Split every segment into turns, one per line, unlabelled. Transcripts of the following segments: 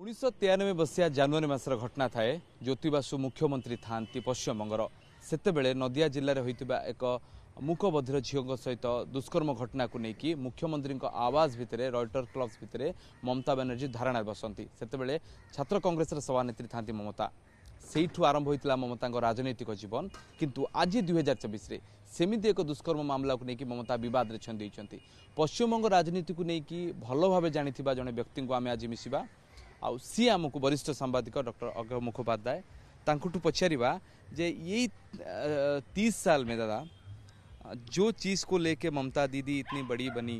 1993 मसीहा जनवरी मासर घटना थाए। ज्योति बासु मुख्यमंत्री था पश्चिमबंगर सेतेबेले नदिया जिले में होता एक मूकबधिर झील सहित दुष्कर्म घटना को लेकिन मुख्यमंत्री आवास भितर रॉयटर क्लब्स भितर ममता बनर्जी धारणा बसती सेतेबेले छात्र कांग्रेस सभानेत्री था ममता से आरंभ होता ममता राजनैतिक जीवन किंतु आज 2024 सेमिति एक दुष्कर्म मामला को लेकिन ममता बद छंदी पश्चिमबंग राजनीति को लेकिन भल भाव जानी जड़े व्यक्ति को आम आज मिसवा आउ सी आमको वरिष्ठ सांबादिक डॉक्टर अज्ञ मुखोपाध्याय तांकुठु पचारिबा जे यही 30 साल में दादा जो चीज़ को लेके ममता दीदी इतनी बड़ी बनी,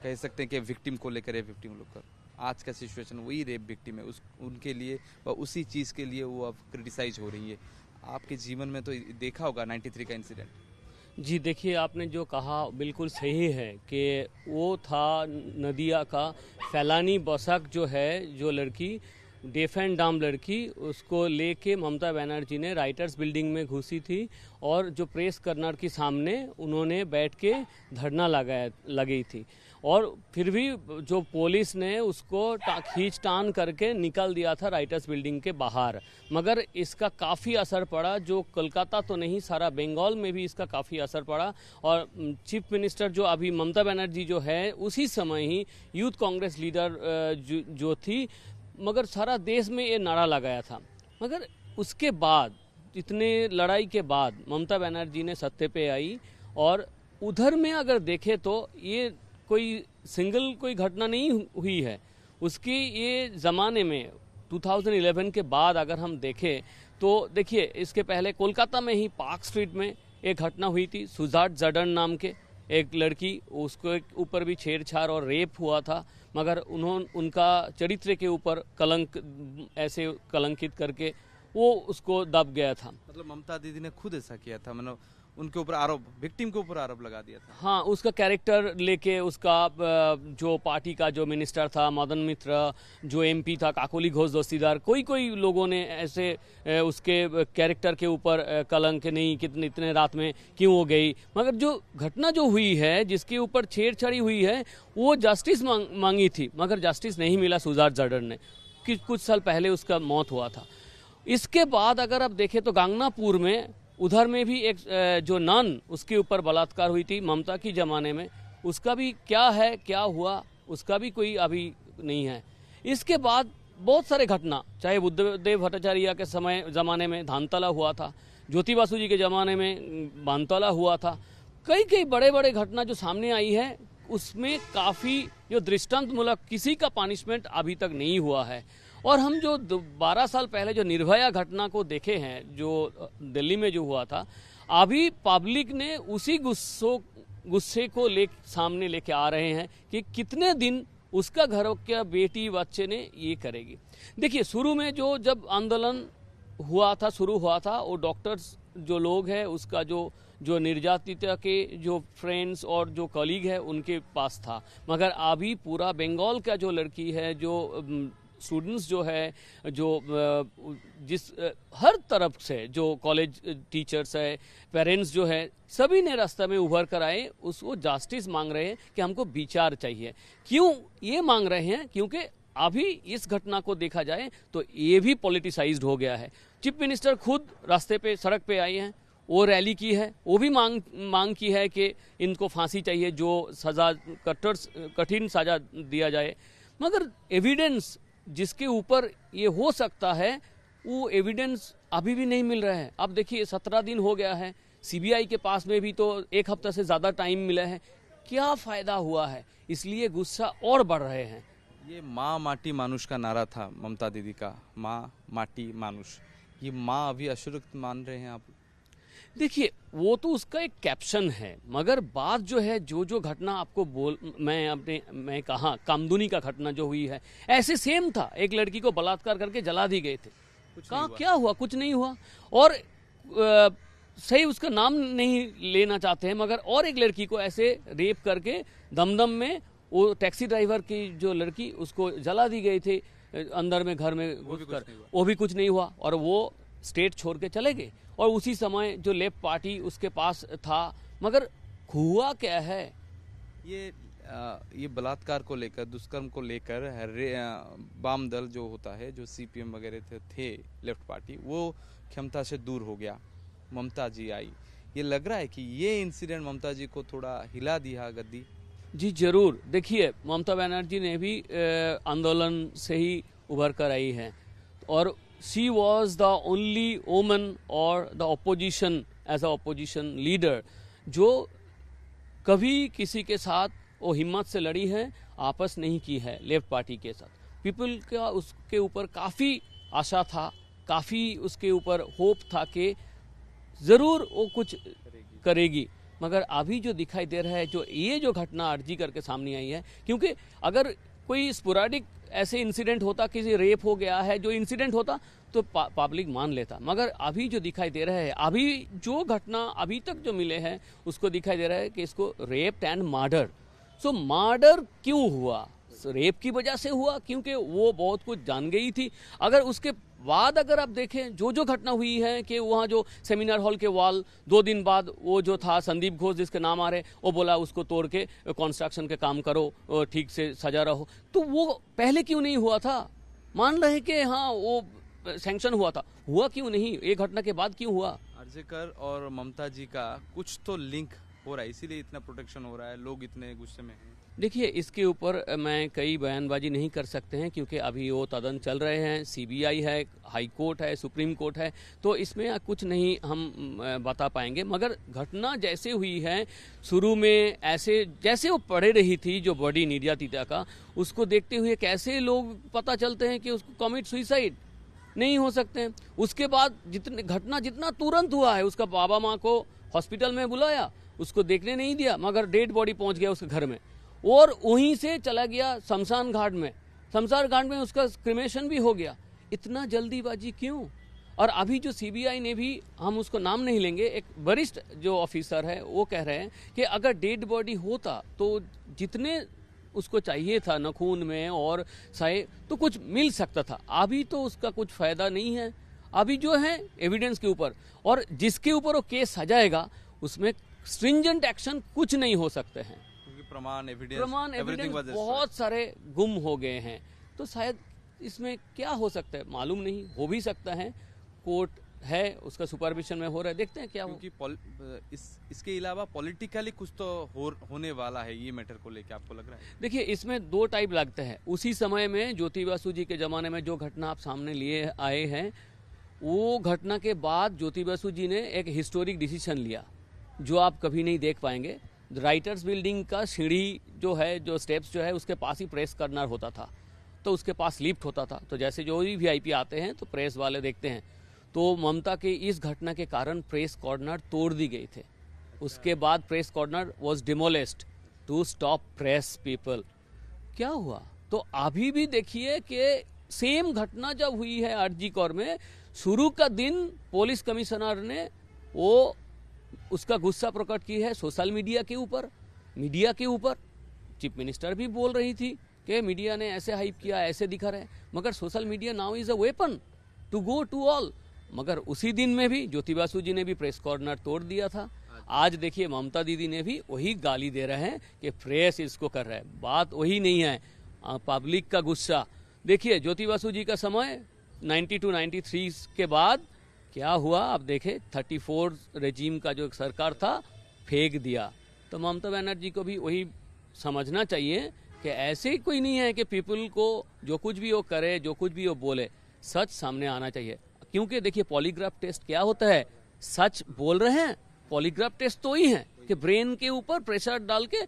कह सकते हैं कि विक्टिम को लेकर रेप विक्टिम लेकर आज का सिचुएशन वही रेप विक्टिम है उनके लिए व उसी चीज़ के लिए वो अब क्रिटिसाइज हो रही है। आपके जीवन में तो देखा होगा 93 का इंसिडेंट।
जी देखिए, आपने जो कहा बिल्कुल सही है कि वो था नदिया का फैलानी बसक जो है, जो लड़की डेफ एंड डम लड़की, उसको लेके ममता बनर्जी ने राइटर्स बिल्डिंग में घुसी थी और जो प्रेस कर्नर के सामने उन्होंने बैठ के धरना लगी थी और फिर भी जो पुलिस ने उसको खींचतान करके निकाल दिया था राइटर्स बिल्डिंग के बाहर। मगर इसका काफ़ी असर पड़ा, जो कोलकाता तो नहीं सारा बंगाल में भी इसका काफ़ी असर पड़ा और चीफ मिनिस्टर जो अभी ममता बनर्जी जो है उसी समय ही यूथ कांग्रेस लीडर जो थी, मगर सारा देश में ये नारा लगाया था। मगर उसके बाद इतने लड़ाई के बाद ममता बनर्जी ने सत्ते पे आई और उधर में अगर देखें तो ये कोई सिंगल कोई घटना नहीं हुई है उसकी। ये ज़माने में 2011 के बाद अगर हम देखें तो देखिए, इसके पहले कोलकाता में ही पार्क स्ट्रीट में एक घटना हुई थी। सुजात जडन नाम के एक लड़की, उसको ऊपर भी छेड़छाड़ और रेप हुआ था, मगर उनका चरित्र के ऊपर ऐसे कलंकित करके वो उसको दब गया था।
मतलब ममता दीदी ने खुद ऐसा किया था, मतलब उनके ऊपर आरोप, विक्टिम के ऊपर आरोप लगा दिया था।
हाँ, उसका कैरेक्टर लेके उसका जो पार्टी का जो मिनिस्टर था मदन मित्र, जो एमपी था काकोली घोष दस्तीदार, कोई लोगों ने ऐसे उसके कैरेक्टर के ऊपर कलंक नहीं कितने इतने रात में क्यों हो गई। मगर जो घटना जो हुई है, जिसके ऊपर छेड़छाड़ी हुई है, वो जस्टिस मांगी थी मगर जस्टिस नहीं मिला। सुजात जडन ने कुछ साल पहले उसका मौत हुआ था। इसके बाद अगर आप देखें तो गांगनापुर में उधर में भी एक जो नन, उसके ऊपर बलात्कार हुई थी ममता की ज़माने में, उसका भी क्या है क्या हुआ उसका भी कोई अभी नहीं है। इसके बाद बहुत सारे घटना, चाहे बुद्धदेव भट्टाचार्य के ज़माने में धानतला हुआ था, ज्योति बासु जी के ज़माने में बानतला हुआ था, कई बड़े घटना जो सामने आई है, उसमें काफ़ी जो दृष्टांतमूलक किसी का पनिशमेंट अभी तक नहीं हुआ है। और हम जो 12 साल पहले जो निर्भया घटना को देखे हैं, जो दिल्ली में जो हुआ था, अभी पब्लिक ने उसी गुस्से को सामने लेके आ रहे हैं कि कितने दिन उसका घर के बेटी बच्चे ने ये करेगी। देखिए, शुरू में जब आंदोलन शुरू हुआ था, वो डॉक्टर्स जो लोग हैं उसका जो निर्यातित के जो फ्रेंड्स और जो कलीग है उनके पास था। मगर अभी पूरा बंगाल का जो लड़की है, जो स्टूडेंट्स जो है, जो हर तरफ से जो कॉलेज टीचर्स है, पेरेंट्स जो है, सभी ने रास्ते में उभर कर आए, उसको जस्टिस मांग रहे हैं कि हमको विचार चाहिए। क्यों ये मांग रहे हैं? क्योंकि अभी इस घटना को देखा जाए तो ये भी पॉलिटिसाइज्ड हो गया है। चीफ मिनिस्टर खुद रास्ते पे सड़क पे आए हैं, वो रैली की है, वो भी मांग की है कि इनको फांसी चाहिए, जो सजा कठिन सजा दिया जाए। मगर एविडेंस जिसके ऊपर ये हो सकता है, वो एविडेंस अभी भी नहीं मिल रहा है। अब देखिए, 17 दिन हो गया है, सीबीआई के पास में भी तो 1 हफ्ता से ज़्यादा टाइम मिला है। क्या फ़ायदा हुआ है? इसलिए गुस्सा और बढ़ रहे हैं।
ये माँ माटी मानुष का नारा था ममता दीदी का, माँ माटी मानुष, ये माँ अभी असुरक्षित मान रहे हैं आप?
देखिए, वो तो उसका एक कैप्शन है, मगर बात जो है, जो घटना आपको मैं कहा कामदुनी का घटना जो हुई है, ऐसे सेम था। एक लड़की को बलात्कार करके जला दी गए थे, कहाँ क्या हुआ? कुछ नहीं हुआ। और सही उसका नाम नहीं लेना चाहते हैं, मगर और एक लड़की को ऐसे रेप करके दमदम में, वो टैक्सी ड्राइवर की जो लड़की, उसको जला दी गई थी अंदर में, घर में घुसकर, वो भी कुछ नहीं हुआ और वो स्टेट छोड़ के चले गए। और उसी समय जो लेफ्ट पार्टी उसके पास था, मगर हुआ क्या है?
ये ये बलात्कार को लेकर, दुष्कर्म को लेकर वाम दल जो होता है, जो सीपीएम वगैरह थे लेफ्ट पार्टी, वो क्षमता से दूर हो गया, ममता जी आई। ये लग रहा है कि ये इंसिडेंट ममता जी को थोड़ा हिला दिया गद्दी।
जी जरूर। देखिए, ममता बनर्जी ने भी आंदोलन से ही उभर कर आई है और she was the only woman और the opposition as a opposition leader जो कभी किसी के साथ वो हिम्मत से लड़ी है, आपस नहीं की है लेफ्ट पार्टी के साथ। पीपल का उसके ऊपर काफ़ी आशा था, काफ़ी उसके ऊपर होप था कि ज़रूर वो कुछ करेगी। मगर अभी जो दिखाई दे रहा है, जो घटना आरजी करके सामने आई है, क्योंकि अगर कोई स्पोराडिक ऐसे इंसिडेंट होता, किसी रेप हो गया है, जो इंसिडेंट होता तो पब्लिक मान लेता। मगर अभी जो दिखाई दे रहा है, अभी जो घटना अभी तक जो मिले हैं, उसको दिखाई दे रहा है कि इसको rape and murder. So murder क्यों हुआ? रेप की वजह से हुआ क्योंकि वो बहुत कुछ जान गई थी। अगर उसके बाद अगर आप देखें जो घटना हुई है कि वहाँ जो सेमिनार हॉल के वॉल 2 दिन बाद वो जो था संदीप घोष जिसके नाम आ रहे, वो बोला उसको तोड़ के कंस्ट्रक्शन के काम करो, ठीक से सजा रहो। तो वो पहले क्यों नहीं हुआ था? मान रहे कि हाँ वो सैंक्शन हुआ था, हुआ क्यों नहीं? एक घटना के बाद क्यों हुआ?
आरजेकर और ममता जी का कुछ तो लिंक हो रहा है, इसीलिए इतना प्रोटेक्शन हो रहा है, लोग इतने गुस्से में हैं।
देखिए, इसके ऊपर मैं कई बयानबाजी नहीं कर सकते हैं क्योंकि अभी वो तदन चल रहे हैं। सीबीआई है, हाई कोर्ट है, सुप्रीम कोर्ट है, तो इसमें कुछ नहीं हम बता पाएंगे। मगर घटना जैसे हुई है, शुरू में ऐसे जैसे वो पड़े रही थी जो बॉडी निर्यातिता का, उसको देखते हुए कैसे लोग पता चलते हैं कि उसको कमिट सुइसाइड नहीं हो सकते हैं। उसके बाद घटना जितना तुरंत हुआ है, उसका बाबा माँ को हॉस्पिटल में बुलाया, उसको देखने नहीं दिया, मगर डेड बॉडी पहुंच गया उसके घर में और वहीं से चला गया शमशान घाट में। शमशान घाट में उसका क्रिमेशन भी हो गया। इतना जल्दीबाजी क्यों? और अभी जो सीबीआई ने भी, हम उसको नाम नहीं लेंगे, एक वरिष्ठ जो ऑफिसर है वो कह रहे हैं कि अगर डेड बॉडी होता तो जितने उसको चाहिए था न खून में और साए, तो कुछ मिल सकता था। अभी तो उसका कुछ फायदा नहीं है। अभी जो है एविडेंस के ऊपर, और जिसके ऊपर वो केस सजाएगा उसमें स्ट्रिंजेंट एक्शन कुछ नहीं हो सकते हैं।
प्रमाण एविडेंस
बहुत सारे गुम हो गए हैं, तो शायद इसमें क्या हो सकता है मालूम नहीं। हो भी सकता है, कोर्ट है, उसका सुपरविजन में हो रहा है, देखते हैं क्या हो।
क्योंकि इसके अलावा पॉलिटिकली कुछ तो होने वाला है ये मैटर को लेकर, आपको लग रहा है?
देखिए, इसमें 2 टाइप लगते हैं। उसी समय में ज्योति बासु जी के जमाने में जो घटना आप सामने लिए आए हैं, वो घटना के बाद ज्योति बासु जी ने एक हिस्टोरिक डिसीजन लिया जो आप कभी नहीं देख पाएंगे। राइटर्स बिल्डिंग का सीढ़ी जो है, जो स्टेप्स जो है, उसके पास ही प्रेस कॉर्नर होता था, तो उसके पास लिफ्ट होता था। तो जैसे जो भी वीआईपी आते हैं तो प्रेस वाले देखते हैं। तो ममता के इस घटना के कारण प्रेस कॉर्नर तोड़ दी गई थे। उसके बाद press corner was demolished to stop press people. क्या हुआ? तो अभी भी देखिए कि सेम घटना जब हुई है आरजी कौर में, शुरू का दिन पुलिस कमिश्नर ने वो उसका गुस्सा प्रकट की है सोशल मीडिया के ऊपर। चीफ मिनिस्टर भी बोल रही थी कि मीडिया ने ऐसे हाइप किया, ऐसे दिखा रहे, मगर social media now is a weapon to go to all. मगर उसी दिन में भी ज्योति बासु जी ने भी प्रेस कॉर्नर तोड़ दिया था। आज देखिए ममता दीदी ने भी वही गाली दे रहे हैं कि प्रेस इसको कर रहा है। बात वही नहीं है, पब्लिक का गुस्सा। देखिए, ज्योति बासु जी का समय 92-93 के बाद क्या हुआ आप देखें, 34 रेजिम का जो सरकार था फेंक दिया। तो ममता बनर्जी को भी वही समझना चाहिए कि ऐसे कोई नहीं है कि पीपल को जो कुछ भी वो करे, जो कुछ भी वो बोले, सच सामने आना चाहिए। क्योंकि देखिए, पॉलीग्राफ टेस्ट क्या होता है? सच बोल रहे हैं, पॉलीग्राफ टेस्ट तो ही है कि ब्रेन के ऊपर प्रेशर डाल के,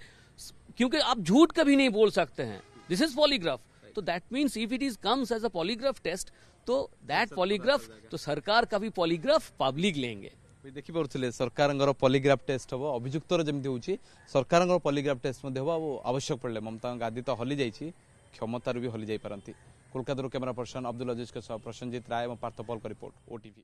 क्योंकि आप झूठ कभी नहीं बोल सकते हैं। This is polygraph. तो that means if it is comes as a polygraph test, तो दैट पॉलीग्राफ, तो सरकार का भी पॉलीग्राफ पब्लिक लेंगे।
देखि पारुथिले सरकारंगर पॉलीग्राफ टेस्ट हबो, अभियुक्तर जेमति होची सरकारंगर पॉलीग्राफ टेस्ट मध्ये हबो। वो आवश्यक पड़ले ममता गादी तो हली जाइछि, क्षमतार भी हली जाई परंती। कोलकाता कैमरा पर्सन अब्दुल अजीज के साथ प्रसन्नजीत राय और पार्थपॉल का रिपोर्ट, ओटीवी।